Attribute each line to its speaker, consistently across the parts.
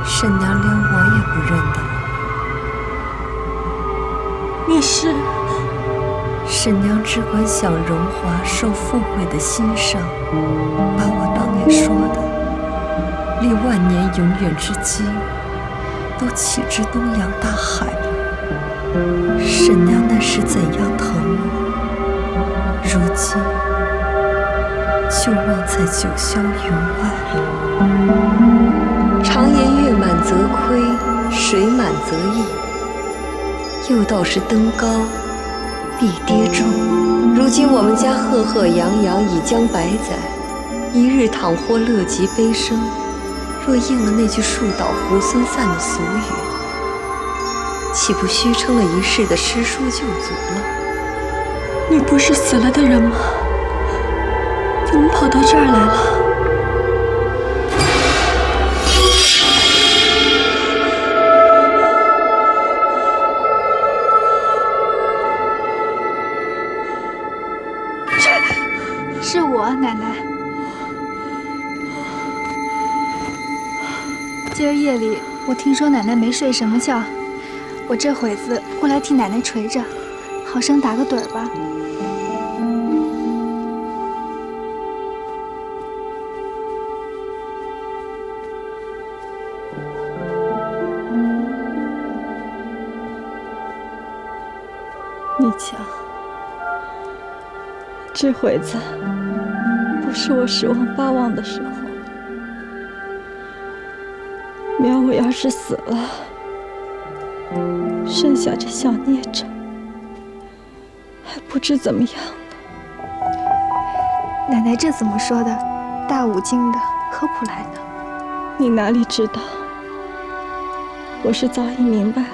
Speaker 1: 沈娘连我也不认得了。
Speaker 2: 你是？
Speaker 1: 沈娘只管享荣华受富贵的心上，把我当年说的离万年永远之机都弃之东洋大海了。沈娘那是怎样疼我，如今就忘在九霄云外了。
Speaker 3: 常言月满则亏，水满则溢。又道是登高必跌重。如今我们家赫赫扬扬已将百载，一日倘或乐极悲生，若应了那句树倒猢狲散的俗语，岂不虚称了一世的诗书旧族了？
Speaker 2: 你不是死了的人吗？怎么跑到这儿来了？
Speaker 4: 是我，奶奶。今儿夜里，我听说奶奶没睡什么觉，我这会子过来替奶奶捶着，好生打个盹儿吧。
Speaker 2: 你瞧，这会子不是我十望八望的时候。苗我要是死了，剩下这小孽障，还不知怎么样呢。
Speaker 4: 奶奶这怎么说的？大五经的，何苦来呢？
Speaker 2: 你哪里知道？我是早已明白了。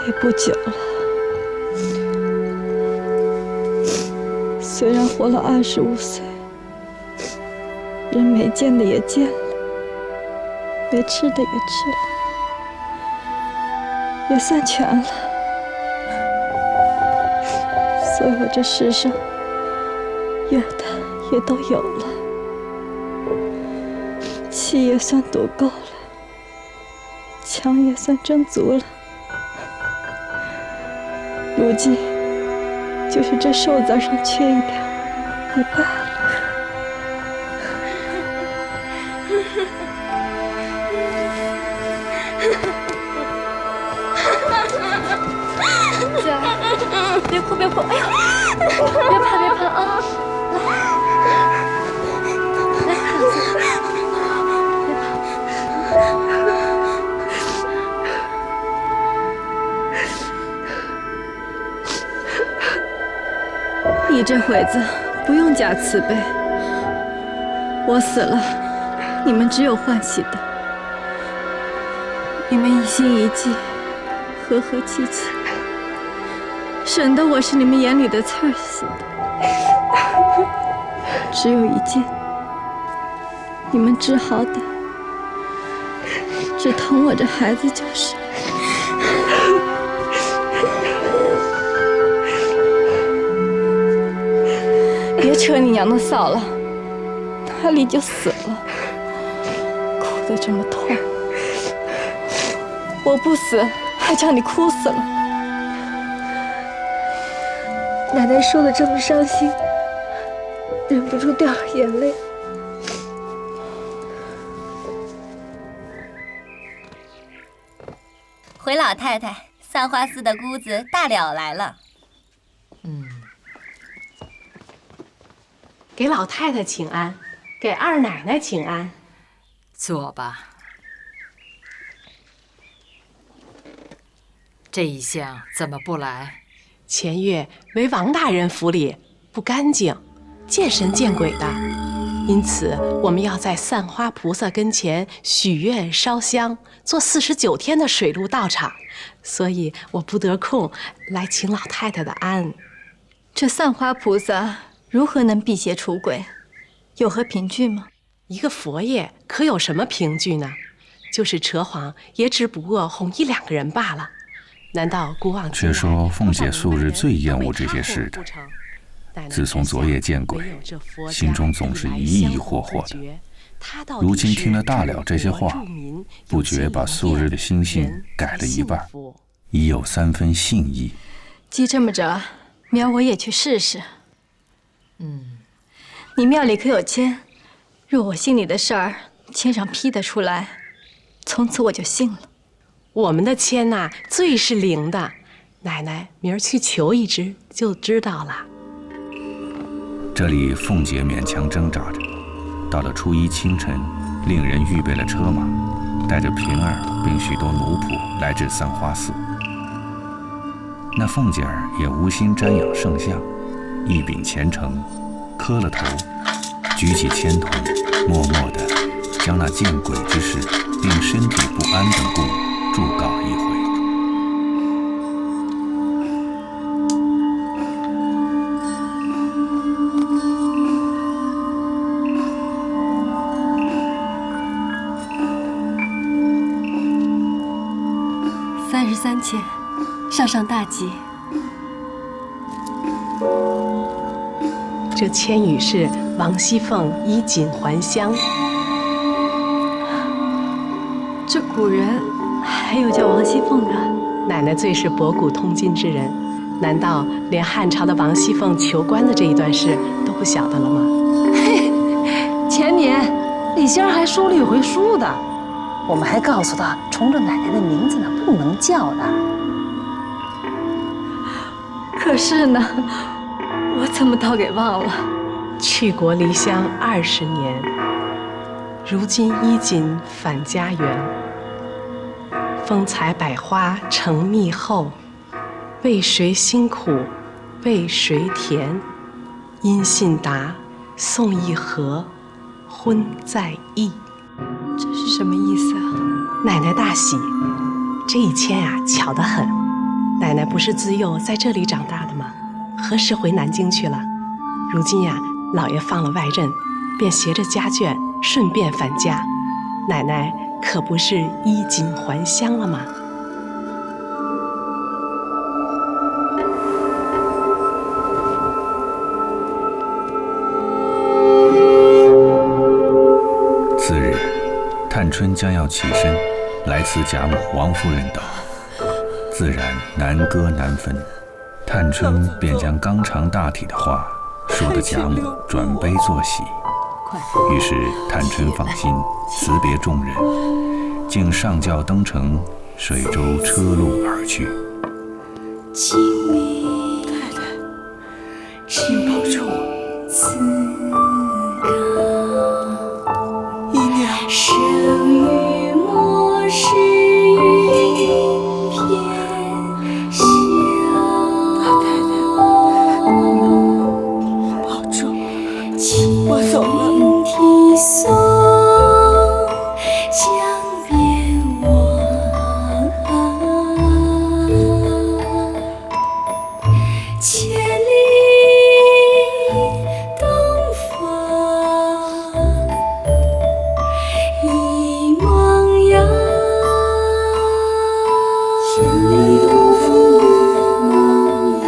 Speaker 2: 也不久了，虽然活了25岁，人没见的也见了，没吃的也吃了，也算全了。所有这世上有的也都有了，气也算赌够了，枪也算争足了。如今就是这寿字上缺一点，也罢了。
Speaker 4: 姐，别哭别哭，哎呦，别怕别怕啊！来，孩子，别怕。
Speaker 2: 你这会子不用假慈悲，我死了，你们只有欢喜的。你们一心一计，和和气气，省得我是你们眼里的刺儿似的。只有一件，你们治好歹，只疼我这孩子就是。别扯你娘的臊了，哪里就死了，哭得这么痛，我不死还叫你哭死了。
Speaker 4: 奶奶说的这么伤心，忍不住掉了眼泪。
Speaker 5: 回老太太，三花寺的姑子大了来了。
Speaker 6: 给老太太请安，给二奶奶请安。
Speaker 7: 坐吧。这一向怎么不来？
Speaker 6: 前月为王大人府里不干净，见神见鬼的，因此我们要在散花菩萨跟前许愿烧香，做49天的水陆道场，所以我不得空来请老太太的安。
Speaker 2: 这散花菩萨如何能辟邪除鬼？有何凭据吗？
Speaker 6: 一个佛爷可有什么凭据呢？就是扯谎，也只不过哄1、2个人罢了。难道古往今来？
Speaker 8: 却说凤姐素日最厌恶这些事的，自从昨夜见鬼，心中总是疑疑惑惑的。如今听了大了这些话，不觉把素日的心性改了一半，已有3分信意。
Speaker 2: 既这么着，明儿我也去试试。你庙里可有签？若我心里的事儿签上批得出来，从此我就信了。
Speaker 6: 我们的签呐，最是灵的，奶奶明儿去求一支就知道了。
Speaker 8: 这里凤姐勉强挣扎着，到了初一清晨，令人预备了车马，带着平儿并许多奴仆来至三花寺。那凤姐儿也无心瞻仰圣像，一秉虔诚，磕了头，举起签筒，默默地将那见鬼之事并身体不安等故祝告一回。
Speaker 1: 33签，上大吉。
Speaker 6: 这签语是王熙凤衣锦还乡。
Speaker 2: 这古人还有叫王熙凤的？
Speaker 6: 奶奶最是博古通今之人，难道连汉朝的王熙凤求官的这一段事都不晓得了吗？
Speaker 9: 前年李仙儿还说了一回书的，我们还告诉他冲着奶奶的名字呢不能叫的。
Speaker 2: 可是呢，我怎么倒给忘了？
Speaker 6: 去国离乡20年，如今衣锦返家园。风采百花成蜜后，为谁辛苦为谁甜？音信达，送一和，婚在意。
Speaker 2: 这是什么意思啊？
Speaker 6: 奶奶大喜，这一签啊巧得很。奶奶不是自幼在这里长大的吗？何时回南京去了？如今呀，老爷放了外任，便携着家眷顺便返家。奶奶可不是衣锦还乡了吗？
Speaker 8: 次日，探春将要起身，来辞贾母、王夫人等，自然难割难分。探春便将纲常大体的话说得贾母转悲作喜，于是探春放心，辞别众人，竟上轿登城，水舟车路而去。
Speaker 1: 太太，请保重。姨娘，生于末世一片香。保重，我走了。听松江边望，千里东风一梦遥。千里东风一梦遥。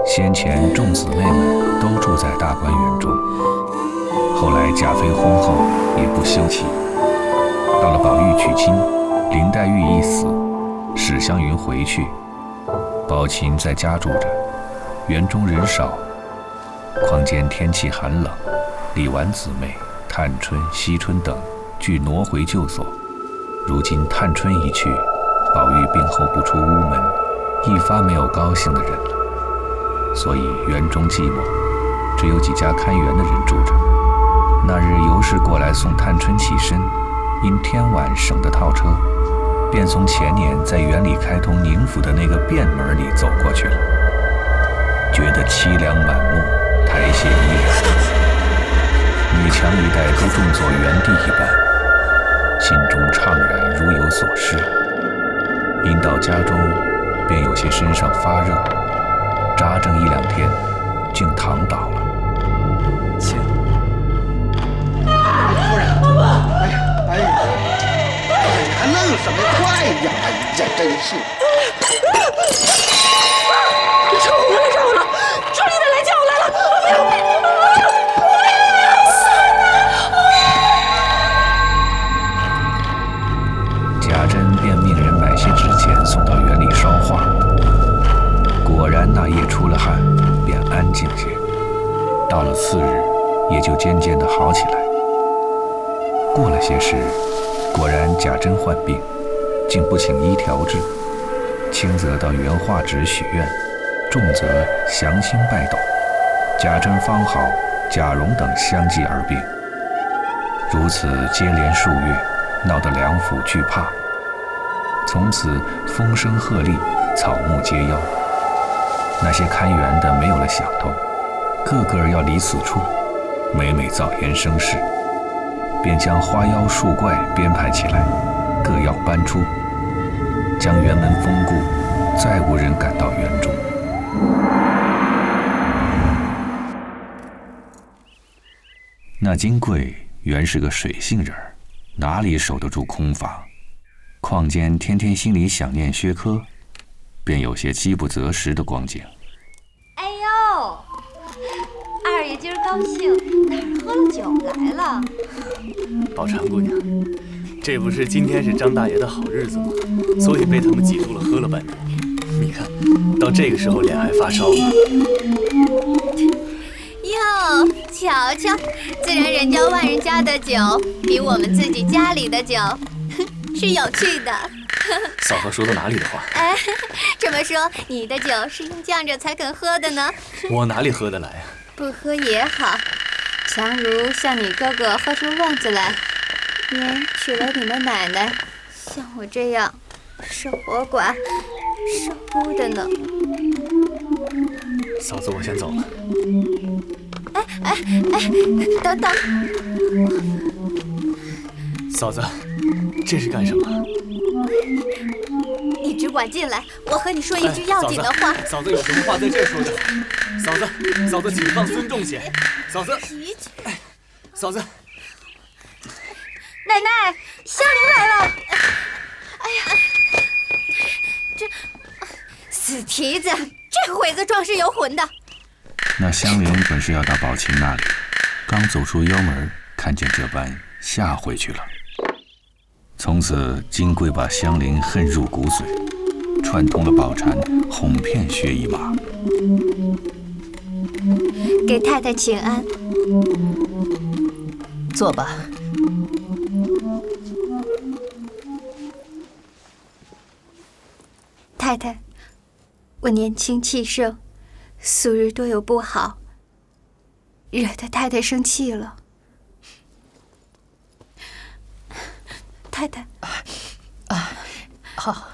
Speaker 8: 先前众姊妹们都住在大观园中，后来贾妃婚后也不休妻。到了宝玉娶亲，林黛玉一死，史湘云回去，宝琴在家住着，园中人少，况见天气寒冷，李纨姊妹、探春、惜春等俱挪回旧所。如今探春一去，宝玉病后不出屋门，一发没有高兴的人了。所以园中寂寞，只有几家看园的人住着。那日尤氏过来送探春起身，因天晚省得套车，便从前年在园里开通宁府的那个便门里走过去了，觉得凄凉满目，苔藓依然，女墙一带都种作园地一般，心中怅然如有所失。因到家中，便有些身上发热，扎正1、2天，竟躺倒了。
Speaker 10: 请夫人，哎，还什么快呀？哎呀，真是！
Speaker 2: 臭狐来找我了，楚丽的来叫我来了，不要！
Speaker 8: 贾珍便命人买些纸钱送到园里烧化。果然那夜出了汗，便安静些。到了次日，也就渐渐地好起来。过了些时，果然贾珍患病，竟不请医调治，轻则到原画纸许愿，重则降星拜斗。贾珍方好，贾蓉等相继而病。如此接连数月，闹得梁府惧怕。从此风声鹤唳，草木皆夭。那些看园的没有了响头，个个要离此处，每每噪言生事，便将花妖树怪编排起来，各要搬出，将园门封固，再无人敢到园中。那金贵原是个水性人，哪里守得住空房？况兼天天心里想念薛科，便有些饥不择食的光景。
Speaker 5: 哎呦，二爷今儿高兴，哪儿喝了酒来了？
Speaker 11: 宝钗姑娘，这不是今天是张大爷的好日子吗？所以被他们挤住了，喝了半桌。你看到这个时候脸还发烧呢。
Speaker 5: 哟，瞧瞧，自然人家万人家的酒，比我们自己家里的酒是有趣的。
Speaker 11: 嫂子说的哪里的话？
Speaker 5: 哎，这么说，你的酒是用犟着才肯喝的呢？
Speaker 11: 我哪里喝得来啊？
Speaker 5: 不喝也好，强如像你哥哥喝出乱子来，连娶了你们奶奶，像我这样守活寡、守孤的呢。
Speaker 11: 嫂子，我先走了。
Speaker 5: 哎，等等，
Speaker 11: 嫂子，这是干什么？
Speaker 5: 你只管进来，我和你说一句要紧的话。
Speaker 11: 嫂子有什么话在这说着。嫂子，请放尊重些。嫂子，嫂子，
Speaker 5: 奶奶，香菱来了。哎呀，这死蹄子，这会子装是有魂的。
Speaker 8: 那香菱本是要到宝琴那里，刚走出幽门，看见这般，吓回去了。从此金贵把香菱恨入骨髓，串通了宝钗，哄骗薛姨妈。
Speaker 5: 给太太请安。
Speaker 1: 坐吧。
Speaker 5: 太太，我年轻气盛，素日多有不好，惹得太太生气了。太太，
Speaker 1: 好，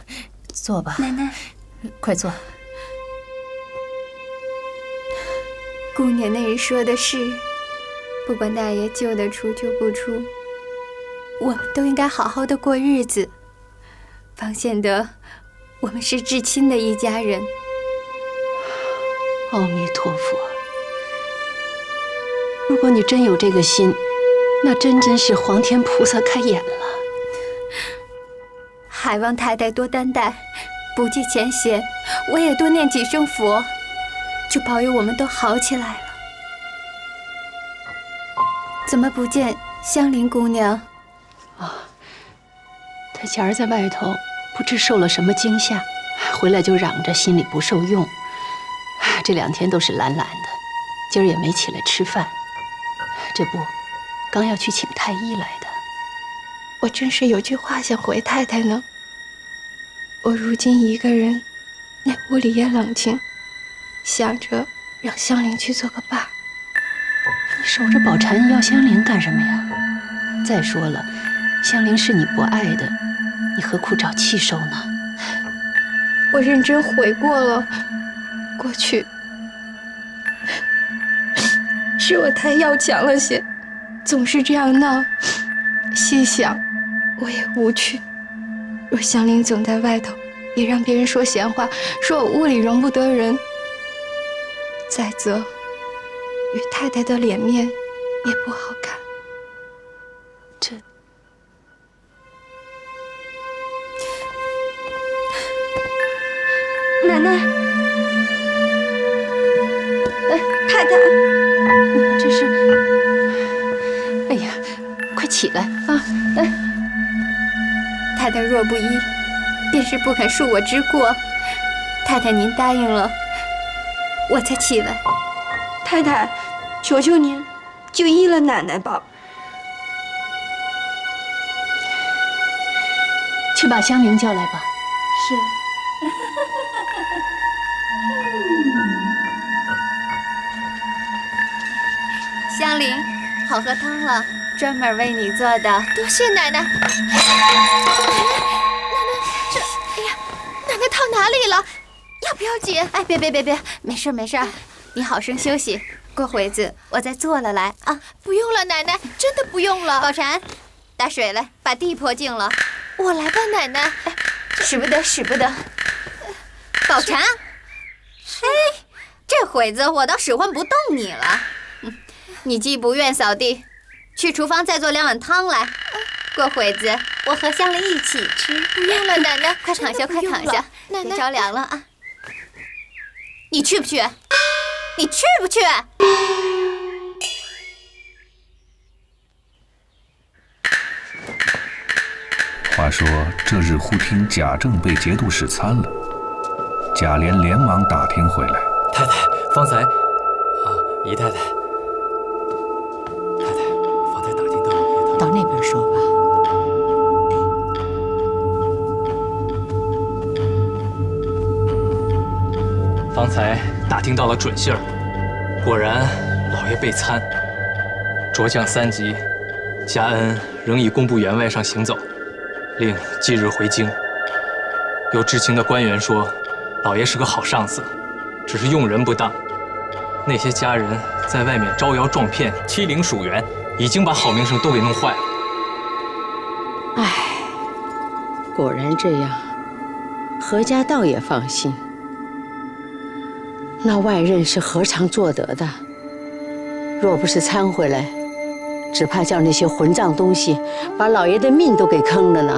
Speaker 1: 坐吧。
Speaker 5: 奶奶，
Speaker 1: 快坐。
Speaker 5: 姑娘那日说的是，不管大爷救得出救不出，我们都应该好好的过日子，方显得我们是至亲的一家人。
Speaker 6: 阿弥陀佛，如果你真有这个心，那真是皇天菩萨开眼了。
Speaker 5: 还望太太多担待，不计前嫌，我也多念几声佛，就保佑我们都好起来了。怎么不见香菱姑娘？
Speaker 6: 她前儿在外头不知受了什么惊吓，回来就嚷着心里不受用，这2天都是懒懒的，今儿也没起来吃饭。这不，刚要去请太医来的。
Speaker 12: 我真是有句话想回太太呢。我如今一个人，那屋里也冷清，想着让香菱去做个伴。
Speaker 6: 你守着宝钗要香菱干什么呀？再说了，香菱是你不爱的，你何苦找气受呢？
Speaker 12: 我认真悔过了，过去是我太要强了些，总是这样闹。细想，我也无趣。若香菱总在外头，也让别人说闲话，说我屋里容不得人。再则，与太太的脸面也不好看。奶奶，太太，
Speaker 9: 你们这是……哎呀，快起来啊！
Speaker 5: 太太若不依，便是不肯恕我之过。太太您答应了，我才起来。
Speaker 12: 太太，求求您，就依了奶奶吧。
Speaker 9: 去把香菱叫来吧。
Speaker 12: 是。
Speaker 5: 香菱，好喝汤了，专门为你做的。
Speaker 12: 多谢奶奶。奶奶，这，哎呀，奶奶烫哪里了？要不要紧？
Speaker 5: 哎，别，没事没事，你好生休息。过会子我再做了来啊。
Speaker 12: 不用了，奶奶，真的不用了。
Speaker 5: 宝蟾，打水来，把地泼净了。
Speaker 12: 我来吧，奶奶。
Speaker 5: 哎，使不得。宝蟾，哎，这会子我倒使唤不动你了。你既不愿扫地，去厨房再做2碗汤来。过会子我和香菱一起吃。
Speaker 12: 不用了，奶奶，
Speaker 5: 快躺下，快躺下，
Speaker 12: 奶奶
Speaker 5: 别着凉了啊！你去不去？你去不去？
Speaker 8: 话说这日忽听贾政被节度使参了，贾琏连忙打听回来。
Speaker 11: 太太，方才姨太太，方才打听到老爷
Speaker 13: 到那边说吧。
Speaker 11: 方才打听到了准信儿，果然老爷被参，着将3级，嘉恩仍以工部员外上行走，令即日回京。有知情的官员说，老爷是个好上司，只是用人不当。那些家人在外面招摇撞骗、欺凌属员，已经把好名声都给弄坏了。
Speaker 13: 唉，果然这样，何家倒也放心。那外任是何尝做得的？若不是参回来，只怕叫那些混账东西把老爷的命都给坑了呢。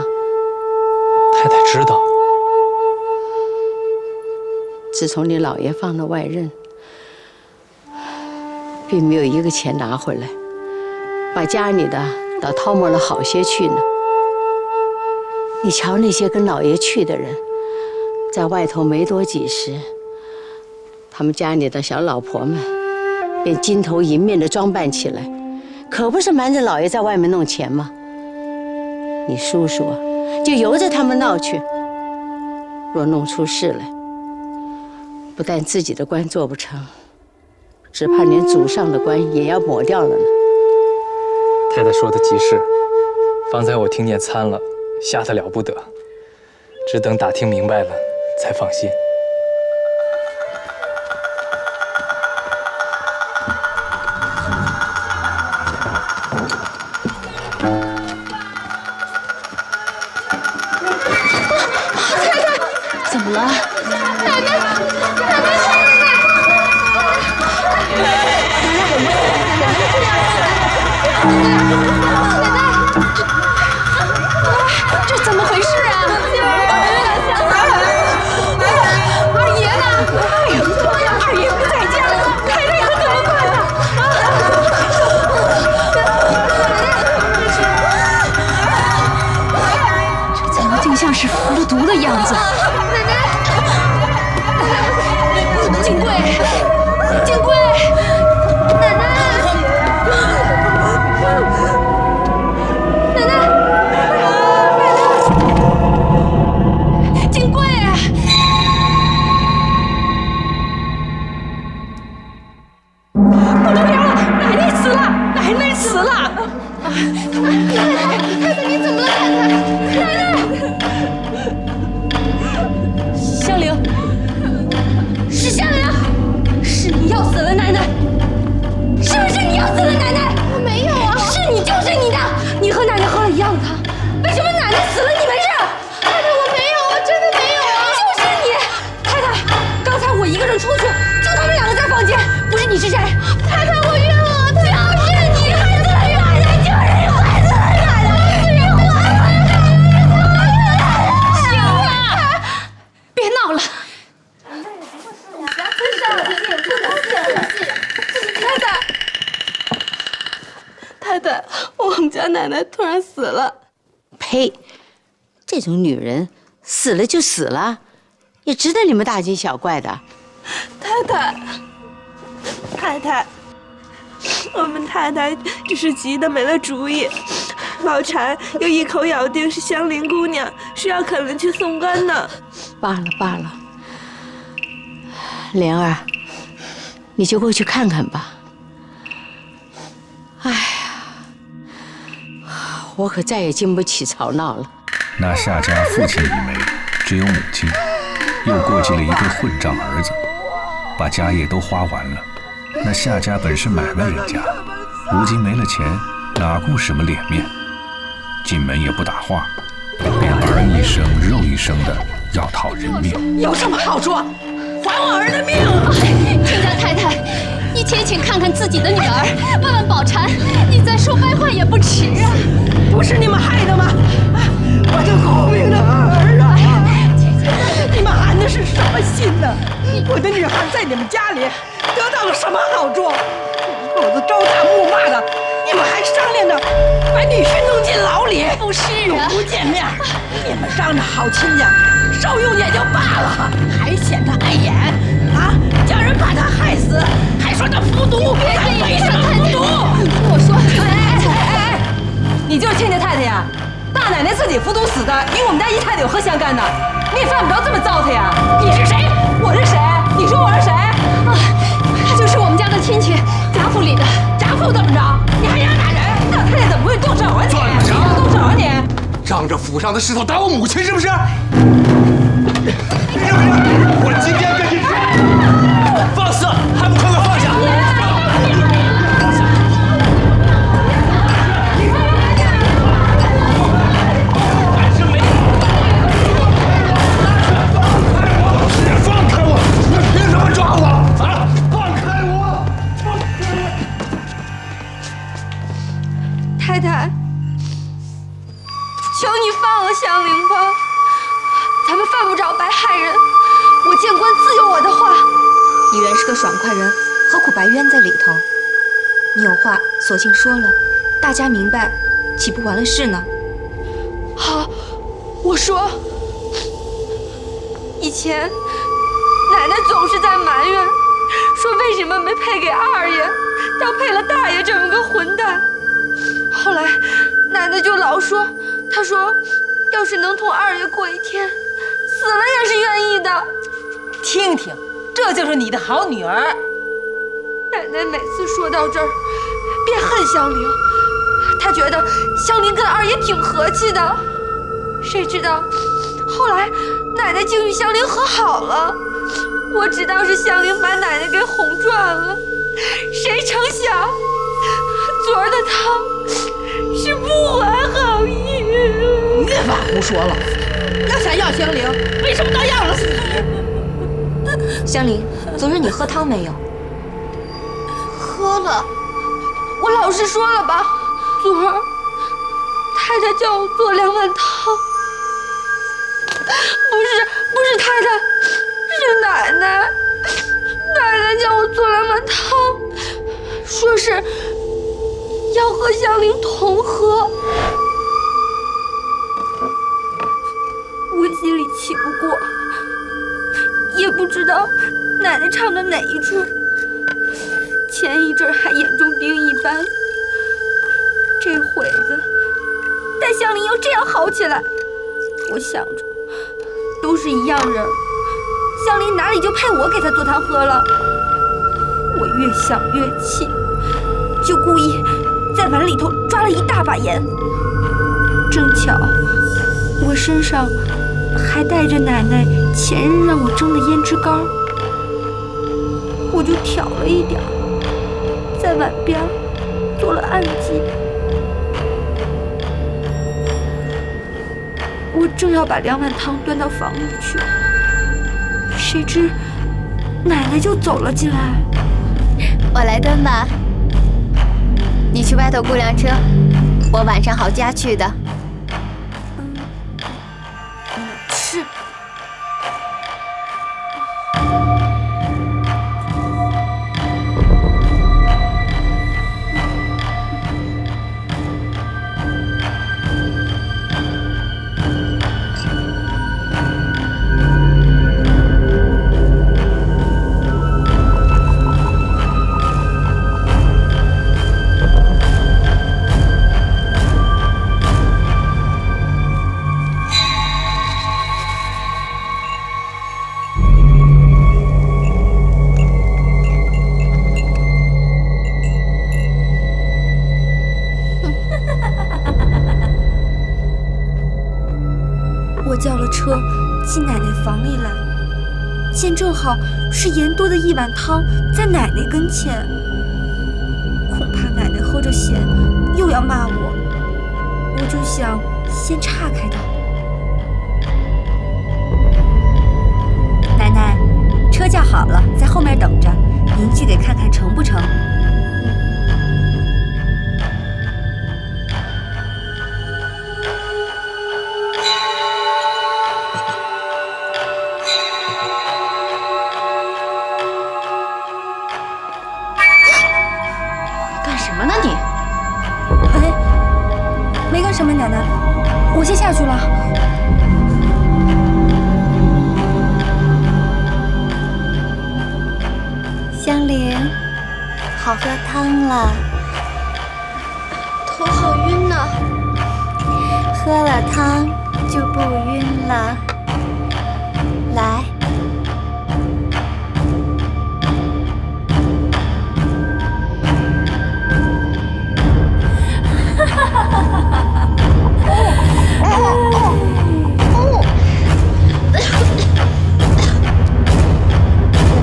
Speaker 11: 太太知道，
Speaker 13: 自从你老爷放了外任，并没有一个钱拿回来，把家里的倒掏没了好些去呢。你瞧那些跟老爷去的人，在外头没多几时，他们家里的小老婆们便金头银面的装扮起来，可不是瞒着老爷在外面弄钱吗？你叔叔啊，就由着他们闹去。若弄出事来，不但自己的官做不成，只怕连祖上的官也要抹掉了呢。
Speaker 11: 太太说的极是，方才我听见参了，吓得了不得，只等打听明白了才放心。
Speaker 9: 怎么了？
Speaker 12: 奶奶！
Speaker 9: 这怎么回事啊？
Speaker 12: 二爷呢？二爷不在家，太太可怎么办呢？
Speaker 9: 这怎么竟像是服了毒的样子？金贵，金贵，
Speaker 12: 奶奶！
Speaker 9: 金贵！不能聊了，奶奶死了，奶奶死了！
Speaker 12: 太太，你怎么了？奶奶！
Speaker 9: 香菱，是香菱，是你要死了，奶奶！是不是你要死了，奶奶？
Speaker 12: 我没有啊！
Speaker 9: 是你就是你的，你和奶奶喝了一样的汤，为什么奶奶死了你没事？
Speaker 12: 太太，我没有，我真的没有啊！
Speaker 9: 就是你，太太，刚才我一个人出去，就他们2个在房间，不是你是谁？
Speaker 12: 太太，我冤枉了！太太，
Speaker 9: 就是你害死了奶奶，就是你害死了奶奶！行了，别闹了，
Speaker 12: 们家奶奶突然死了。
Speaker 13: 呸！这种女人死了就死了，也值得你们大惊小怪的。
Speaker 12: 太太，我们太太只是急得没了主意。宝钗又一口咬定是香菱姑娘，是要可能去送官呢。
Speaker 13: 罢了，莲儿，你就过去看看吧。哎呀，我可再也经不起吵闹了。
Speaker 8: 那夏家父亲已没，只有母亲，又过继了一个混账儿子，把家业都花完了。那夏家本是买卖人家，如今没了钱，哪顾什么脸面？进门也不打话，便儿一声肉一声的要讨人命。
Speaker 9: 有什么好说？还我儿的命！
Speaker 14: 亲家太太，你请看看自己的女儿，问问宝钗，你再说白话也不迟啊！
Speaker 9: 不是你们害的吗？我这苦命的儿啊！你们安的是什么心呢？我的女孩在你们家里得到了什么好处？口子招打怒骂的，你们还商量着把女婿弄进牢里？
Speaker 14: 不是啊，
Speaker 9: 不见面，你们仗着好亲家，受用也就罢了，还显得碍眼啊！叫人把他害死，还说他服毒，
Speaker 14: 别这样，
Speaker 9: 为什么服毒？
Speaker 14: 你听我说，
Speaker 9: 哎，你就是亲家太太呀？大奶奶自己服毒死的，与我们家姨太太有何相干呢？你也犯不着这么糟蹋呀！你是谁？我是谁？你说我是谁？
Speaker 14: 啊，他就是我们家的亲戚，贾府里的。
Speaker 9: 贾府怎么着？你还压打人？大太太怎么会动手啊你？
Speaker 10: 怎么着？
Speaker 9: 动手啊你？
Speaker 10: 仗着府上的势头打我母亲是不是？我今天跟你
Speaker 11: 放肆！还不快快放下！
Speaker 10: 放开我！你凭什么抓我？啊！放开我！
Speaker 12: 太太，求你放了香菱吧，咱们犯不着白害人。我见官自有我的话。
Speaker 3: 你原是个爽快人，何苦白冤在里头？你有话索性说了，大家明白，岂不完了事呢？
Speaker 12: 好，我说，以前奶奶总是在埋怨，说为什么没配给二爷，倒配了大爷这么个混蛋。后来奶奶就老说，她说要是能同二爷过一天，死了也是愿意的。
Speaker 9: 听听，这就是你的好女儿。
Speaker 12: 奶奶每次说到这儿，便恨香菱，她觉得香菱跟二爷挺和气的。谁知道后来奶奶竟与香菱和好了，我知道是香菱把奶奶给哄转了，谁成想昨儿的汤是不怀好意。
Speaker 9: 越发胡说了，要想要香菱，为什么倒要了死？
Speaker 3: 香菱，昨日你喝汤没有？
Speaker 12: 喝了，我老实说了吧，昨儿太太叫我做2碗汤，不是太太，是奶奶。奶奶叫我做2碗汤，说是要和香菱同喝。我心里气不过，也不知道奶奶唱的哪一出。前一阵还眼中钉一般，这会子待香菱要这样好起来，我想着都是一样人，香菱哪里就配我给她做汤喝了？我越想越气，就故意在碗里头抓了一大把盐。正巧我身上还带着奶奶前日让我蒸的胭脂膏，我就挑了一点，在碗边做了暗记。我正要把2碗汤端到房里去，谁知奶奶就走了进来。
Speaker 5: 我来端吧，你去外头雇辆车，我晚上好家去的。
Speaker 12: 是。
Speaker 15: 房里来，见正好是盐多的一碗汤在奶奶跟前，恐怕奶奶喝着咸又要骂我，我就想先岔开他。
Speaker 16: 奶奶，车叫好了，在后面等着，您去给看看成不成。
Speaker 4: 干什么呢你？
Speaker 15: 哎，没干什么，奶奶，我先下去了。
Speaker 5: 香菱，好喝汤了。
Speaker 12: 头好晕呐，
Speaker 5: 喝了汤就不晕了。来。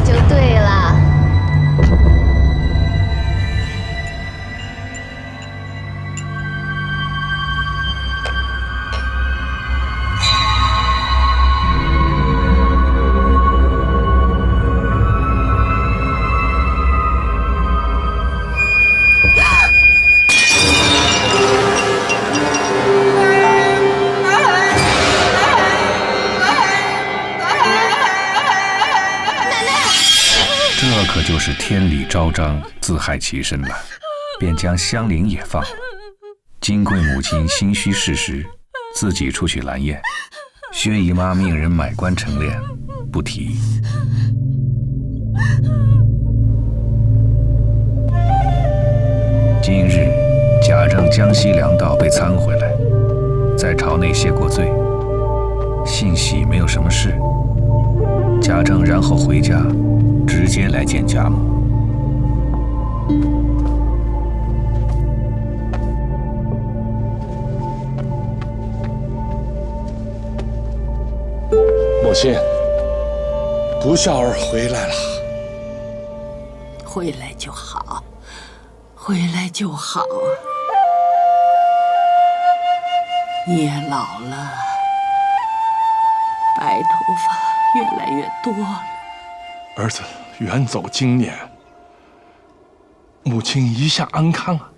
Speaker 12: 这就对了。
Speaker 8: 这可就是天理昭彰，自害其身了，便将香菱也放了。金贵母亲心虚事实，自己出去拦宴。薛姨妈命人买官成殓，不提。今日贾政江西粮道被参回来，在朝内谢过罪，幸喜没有什么事。贾政然后回家，直接来见贾母。
Speaker 10: 母亲，不孝儿回来了。
Speaker 13: 回来就好，回来就好啊！你也老了，白头发越来越多了。
Speaker 10: 儿子远走经年，母亲一向安康啊。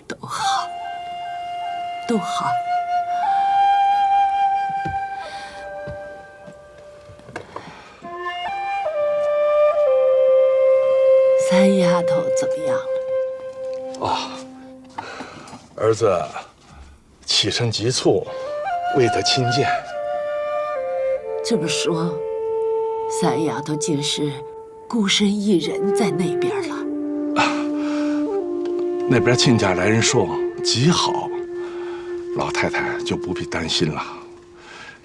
Speaker 13: 都好，都好。三丫头怎么样了？
Speaker 10: 啊，儿子起身急促，为他亲见。
Speaker 13: 这么说，三丫头竟是孤身一人在那边了。
Speaker 10: 那边亲家来人说极好，老太太就不必担心了。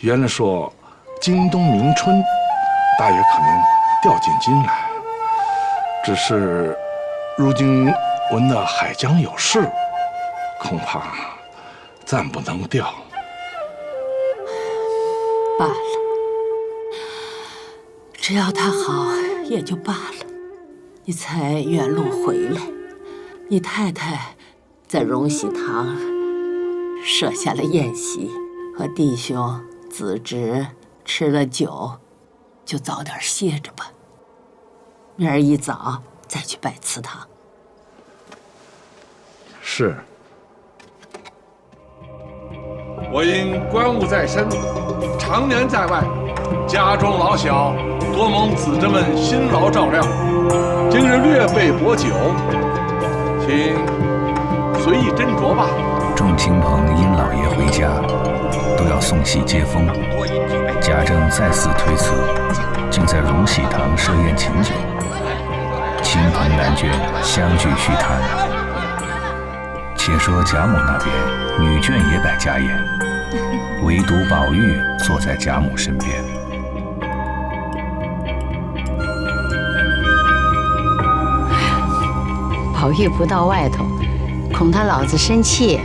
Speaker 10: 原来说京东明春大约可能调进京来，只是如今闻得海疆有事，恐怕暂不能调。
Speaker 13: 罢了，只要他好也就罢了。你才原路回来，你太太在荣禧堂设下了宴席，和弟兄子侄吃了酒，就早点歇着吧。明儿一早再去拜祠堂。
Speaker 10: 是。
Speaker 17: 我因官务在身，常年在外，家中老小多蒙子侄们辛劳照料，今日略备薄酒，请随意斟酌吧。
Speaker 8: 众亲朋因老爷回家，都要送戏接风。贾政再次推辞，竟在荣禧堂设宴请酒。亲朋男眷相聚叙谈。且说贾母那边，女眷也摆家宴，唯独宝玉坐在贾母身边。
Speaker 13: 宝玉不到外头，恐他老子生气。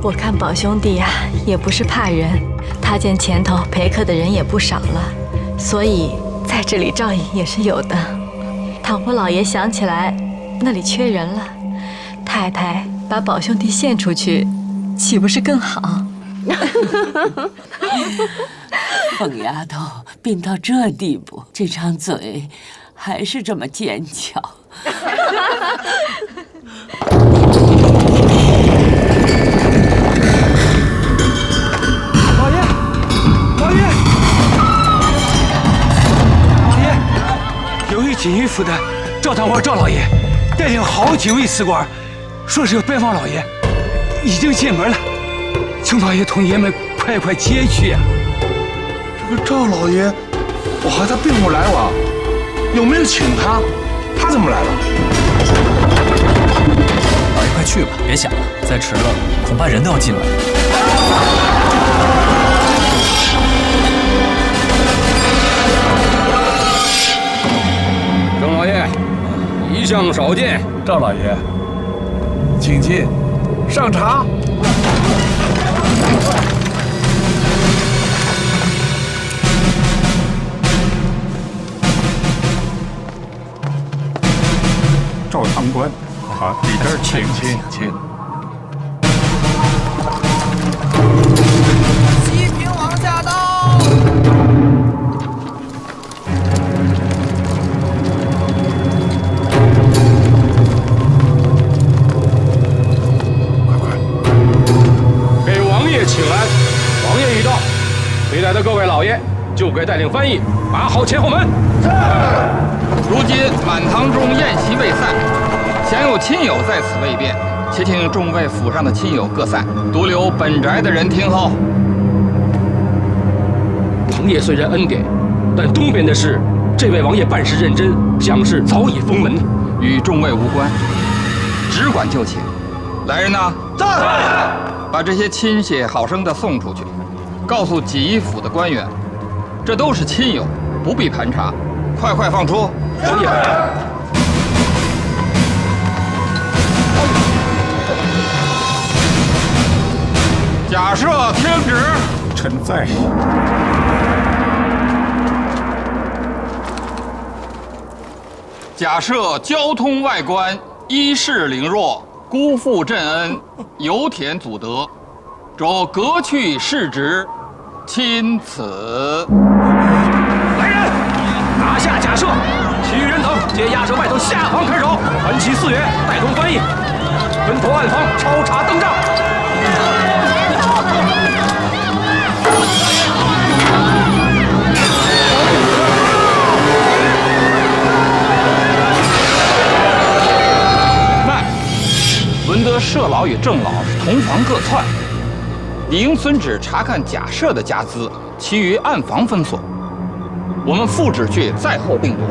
Speaker 2: 我看宝兄弟呀，也不是怕人，他见前头陪客的人也不少了，所以在这里照应也是有的。倘或老爷想起来那里缺人了，太太把宝兄弟献出去，岂不是更好？
Speaker 13: 凤丫头病到这地步，这张嘴还是这么坚强。
Speaker 18: 老爷，有一锦衣府的赵堂官赵老爷带领好几位司官，说是要拜访老爷，已经进门了，请老爷同爷们快接去呀。
Speaker 10: 这个赵老爷，我和他并无来往，有没有请他？他怎么来了？
Speaker 11: 老爷快去吧，别想了，再迟了恐怕人都要进来了。
Speaker 18: 郑老爷，一向少见。
Speaker 10: 赵老爷，请进，上茶。
Speaker 19: 赵堂官，里边请。
Speaker 20: 西平王驾到！
Speaker 18: 给王爷请安。王爷已到，没来的各位老爷就该带领翻译把好前后门。
Speaker 21: 如今满堂中宴席未散，享有亲友在此未便，且请众位府上的亲友各散，独留本宅的人听候。
Speaker 18: 王爷虽然恩典，但东边的事，这位王爷办事认真，想是早已封门，
Speaker 21: 与众位无关，只管就寝。来人呐！在！把这些亲戚好生的送出去，告诉锦衣府的官员，这都是亲友，不必盘查，快放出！
Speaker 18: 王爷。
Speaker 21: 假设听旨。
Speaker 19: 臣在。
Speaker 21: 假设交通外官依势凌弱，辜负朕恩，有忝祖德，着革去世职，钦此。
Speaker 18: 来人，拿下假设，其余人等皆押至外头下房看守。本期4员带同翻译，分头暗访抄查登账。
Speaker 21: 闻得舍老与郑老是同房各窜，理应遵旨查看假设的家资，其余暗房分锁。我们复旨去，在后定夺。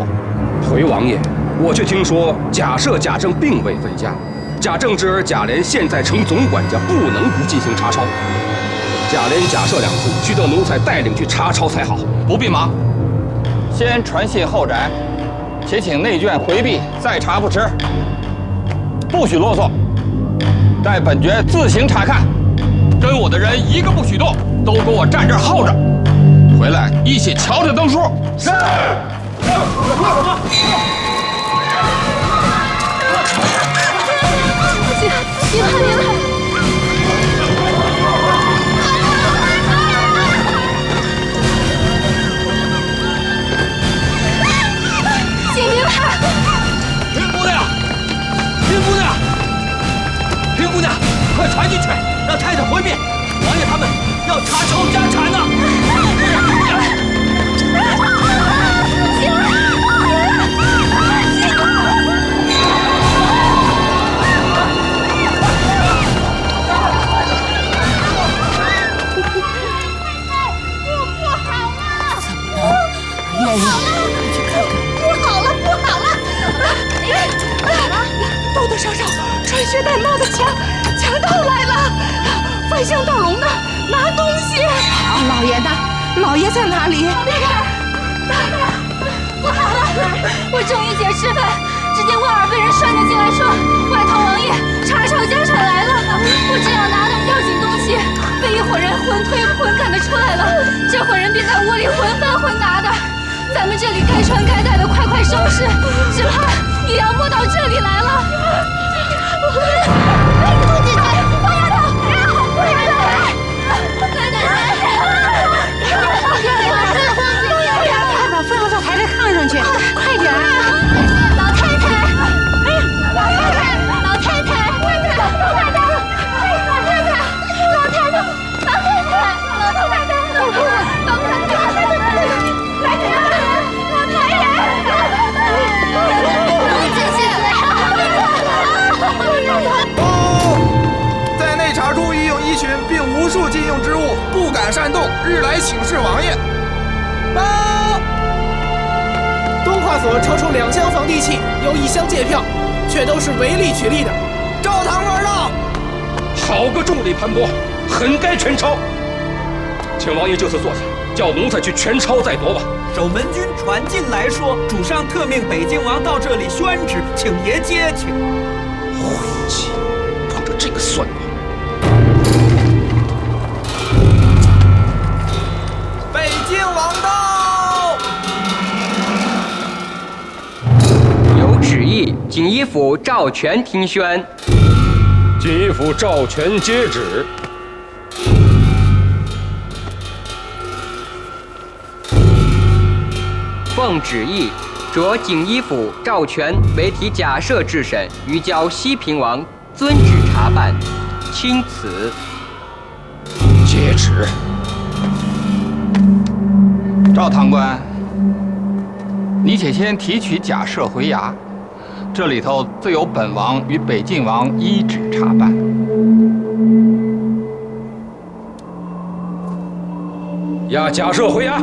Speaker 18: 回王爷，我却听说假设贾政并未分家，贾政之儿贾琏现在成总管家，不能不进行查抄。贾琏、贾赦两处须得奴才带领去查抄才好。
Speaker 21: 不必忙，先传信后宅，且请内眷回避，再查不迟。不许啰嗦。待本爵自行查看，跟我的人一个不许动，都给我站这儿候着。回来一起瞧着登书。是。
Speaker 14: 别怕！请别怕！
Speaker 18: 林姑娘，林姑娘，快传进去，让太太回避。王爷他们要查抄家产呢。
Speaker 13: 燕燕，快去看看。
Speaker 14: 不好了！
Speaker 9: 都得上手！穿靴戴帽的强盗来了！范相盗笼呢？拿东西！老爷呢？老爷在哪里？
Speaker 14: 不好了！我终于解释了，只见万儿被人拴了进来，说外头王爷查抄家产来了。我正要拿点要紧东西，被一伙人混推混赶的出来了。这伙人便在窝里混翻混拿的。咱们这里该穿该戴的快快收拾，只怕也要摸到这里来了。顾姐姐，方丫头，奶奶，
Speaker 9: 快把凤嫂抬到炕上去，快点！
Speaker 14: 老太太，哎呀，老太太，老太太，老太太，老太太，老太太，老太太，老太太，老太太，老太太，来人！老太太，姐姐，
Speaker 20: 在内查出御用衣裙，并无数禁用之物，不敢擅动，日来请示王爷。报！
Speaker 7: 东跨所抽出2箱房地契，有1箱借票，却都是违例取利的。
Speaker 20: 赵堂官到，
Speaker 18: 好个重利盘剥，很该全抄。请王爷就此坐下，叫奴才去全抄再夺吧。
Speaker 22: 守门军传进来说，主上特命北静王到这里宣旨，请爷接去。
Speaker 18: 晦气，碰着这个算盘。
Speaker 20: 北静王到。
Speaker 23: 有旨意，锦衣府赵全听宣。
Speaker 18: 锦衣府赵全接旨。
Speaker 23: 奉旨意，着锦衣府赵全为提假设质审，于交西平王遵旨查办，钦此。
Speaker 18: 接旨。
Speaker 21: 赵堂官，你且先提取假设回衙，这里头自有本王与北晋王依旨查办。
Speaker 18: 押假设回衙。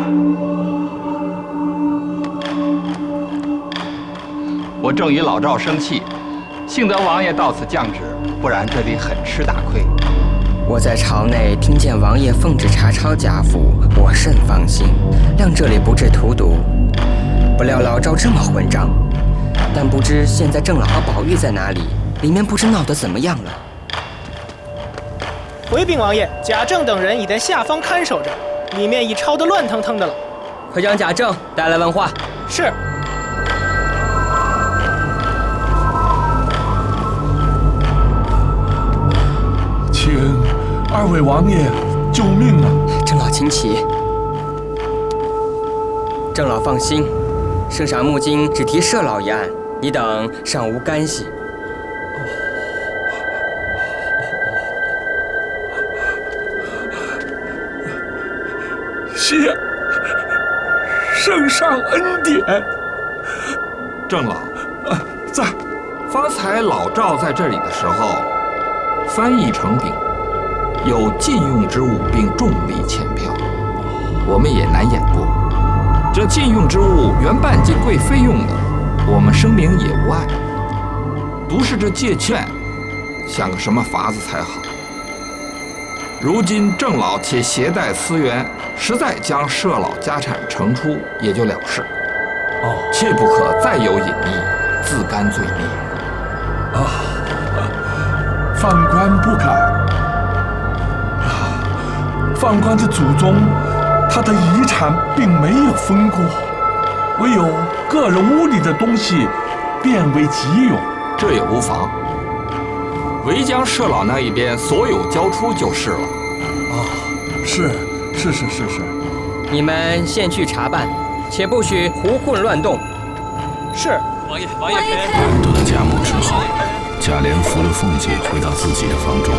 Speaker 21: 我正与老赵生气，幸得王爷到此降旨，不然这里很吃大亏。
Speaker 24: 我在朝内听见王爷奉旨查抄贾府，我甚放心，谅这里不致荼毒。不料老赵这么混账，但不知现在郑老和宝玉在哪里？里面不知闹得怎么样了？
Speaker 7: 回禀王爷，贾政等人已在下方看守着，里面已抄得乱腾腾的了。
Speaker 24: 快将贾政带来问话。
Speaker 7: 是。
Speaker 10: 请2位王爷救命啊！
Speaker 24: 郑老请起。郑老放心，圣上目今只提赦老一案，你等尚无干系。
Speaker 10: 谢圣上恩典。
Speaker 25: 郑老，
Speaker 10: 在。
Speaker 25: 方才老赵在这里的时候，翻译成禀，有禁用之物并重利欠票，我们也难掩过。这禁用之物原办经贵费用的，我们声明也无碍。独是这借券，想个什么法子才好？如今郑老且携带私员，实在将赦老家产呈出，也就了事。切不可再有隐匿，自甘罪孽。
Speaker 10: 犯官不敢。犯官的祖宗，他的遗产并没有分过，唯有个人屋里的东西变为己有。
Speaker 25: 这也无妨，唯将赦老那一边所有交出就是了。
Speaker 10: 是。
Speaker 24: 你们先去查办，且不许胡混乱动。
Speaker 7: 是。
Speaker 11: 王爷。
Speaker 8: 赶到了贾母之后，贾琏扶了凤姐回到自己的房中，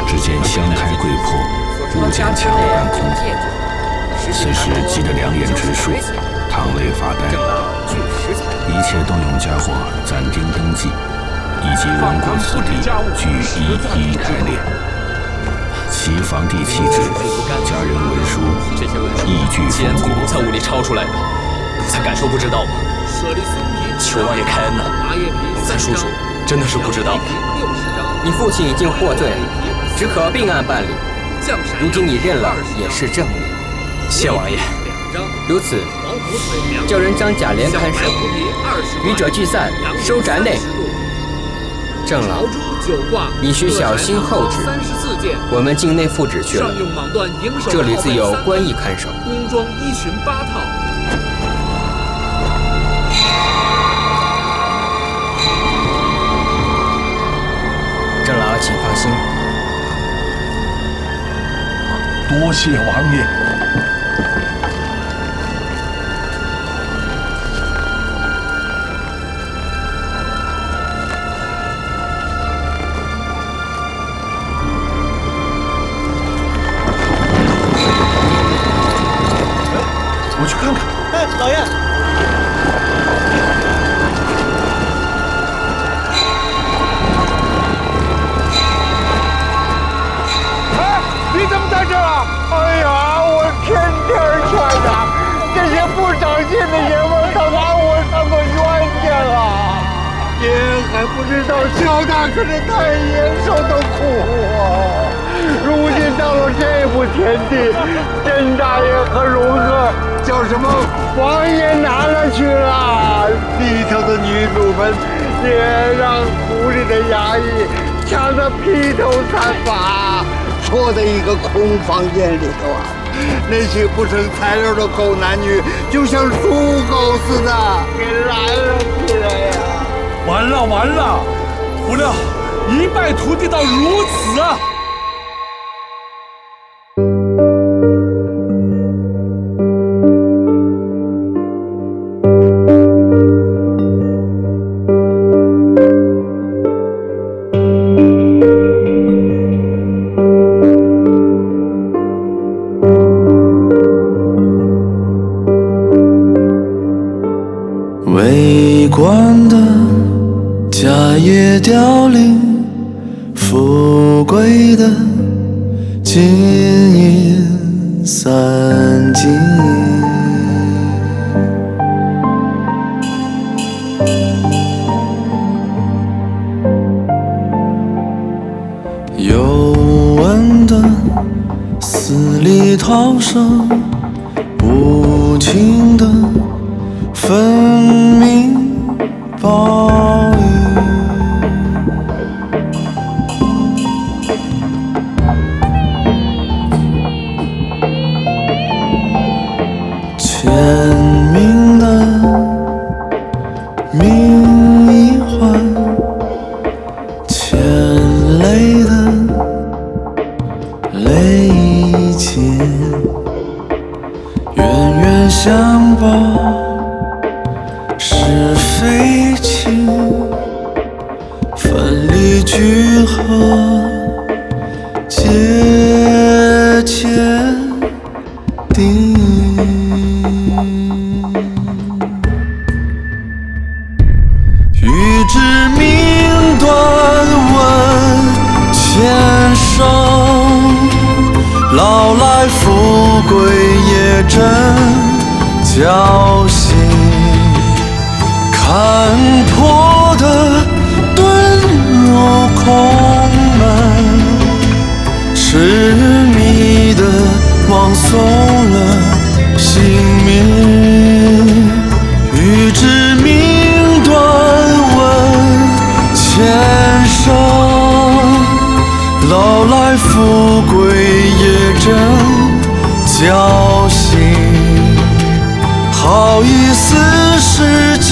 Speaker 8: 只见香台柜破，物件抢得半空。此时急得两眼直竖，淌泪发呆。一切都用家伙暂停登记，以及人过此地俱一一排列。其房地契纸、家人文书，一举封国。
Speaker 11: 奴才屋里抄出来的，奴才敢说不知道吗？求王爷开恩呐！奴才叔叔真的是不知道。
Speaker 24: 你父亲已经获罪了，只可并案办理。如今你认了，也是正理。
Speaker 11: 谢王爷。
Speaker 24: 如此，叫人将贾琏看守，愚者聚散，收宅内。郑老，你需小心候旨。我们境内复旨去了，这里自有官役看守。
Speaker 17: 工装衣裙8套。
Speaker 24: 郑老，请放心。
Speaker 10: 多谢王爷。我去看看。
Speaker 7: 哎，老爷。
Speaker 1: 你怎么在这儿啊？哎呀，我天天劝他，这些不长进的爷们儿，他拿我当做冤家了。爷还不知道萧大哥这太爷受的苦啊！如今到了这步田地，甄大爷和荣贺叫什么王爷拿了去了，里头的女主们也让府里的衙役抢得披头散发。错在一个空房间里头啊！那些不成材料的狗男女，就像猪狗似的给拦了起来呀！
Speaker 17: 完了完了，不料一败涂地到如此啊！
Speaker 3: 为官的家业凋零，富贵的金银散尽。有闻的死里逃生，无情的分明报应。签名的名已换，牵泪的泪已尽，冤冤相报是非情，分离聚合皆签订。欲知命断问前生，老来富贵也真侥幸。看破的遁入空门，痴迷的枉送了性命。欲知命断问前生，老来富贵也真侥幸。好一丝是今